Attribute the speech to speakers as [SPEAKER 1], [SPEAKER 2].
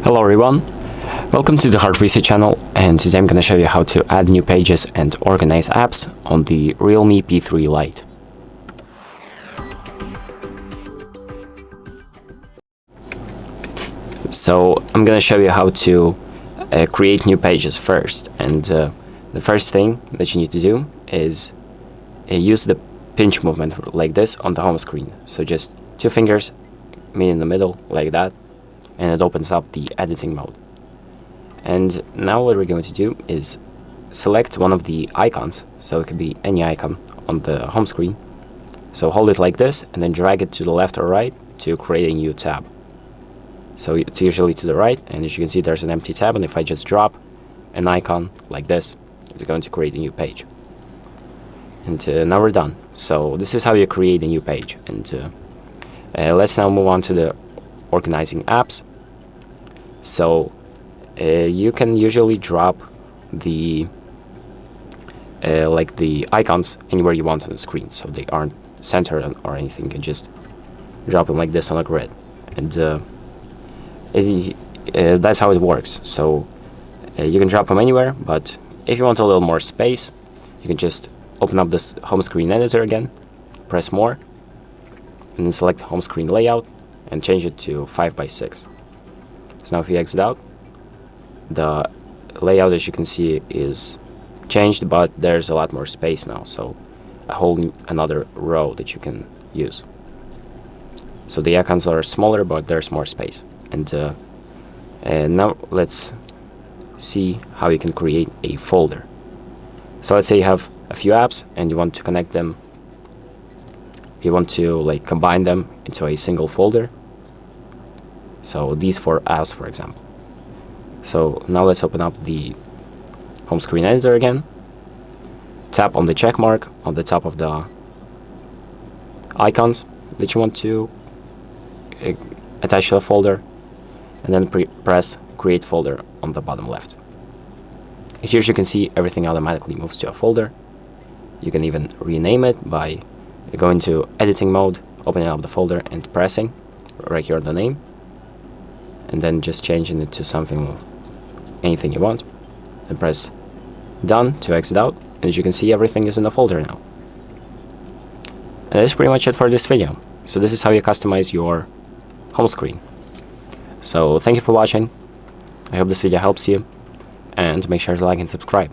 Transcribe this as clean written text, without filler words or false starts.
[SPEAKER 1] Hello everyone, welcome to the HardReset channel, and today I'm going to show you how to add new pages and organize apps on the REALME P3 Lite. So I'm going to show you how to create new pages first, and the first thing that you need to do is use the pinch movement like this on the home screen. So just two fingers, me in the middle like that, and it opens up the editing mode. And now what we're going to do is select one of the icons, so it could be any icon on the home screen. So hold it like this and then drag it to the left or right to create a new tab. So it's usually to the right, and as you can see there's an empty tab, and if I just drop an icon like this, it's going to create a new page. And now we're done. So this is how you create a new page. And let's now move on to the organizing apps. So you can usually drop the like the icons anywhere you want on the screen, so they aren't centered or anything. You can just drop them like this on a grid, and that's how it works. So you can drop them anywhere, but if you want a little more space, you can just open up this home screen editor again, press more, and then select home screen layout and change it to 5:6. So now if you exit out, the layout, as you can see, is changed, but there's a lot more space now, so a whole another row that you can use. So the icons are smaller, but there's more space. And now let's see how you can create a folder. So let's say you have a few apps and you want to connect them. You want to like combine them into a single folder. So these four apps, for example. So now let's open up the home screen editor again. Tap on the check mark on the top of the icons that you want to attach to a folder, and then press create folder on the bottom left. Here, as you can see, everything automatically moves to a folder. You can even rename it by going to editing mode, opening up the folder and pressing right here the name, and then just changing it to something, anything you want, and press done to exit out. And as you can see, everything is in the folder now. And that's pretty much it for this video. So this is how you customize your home screen. So thank you for watching. I hope this video helps you, and make sure to like and subscribe.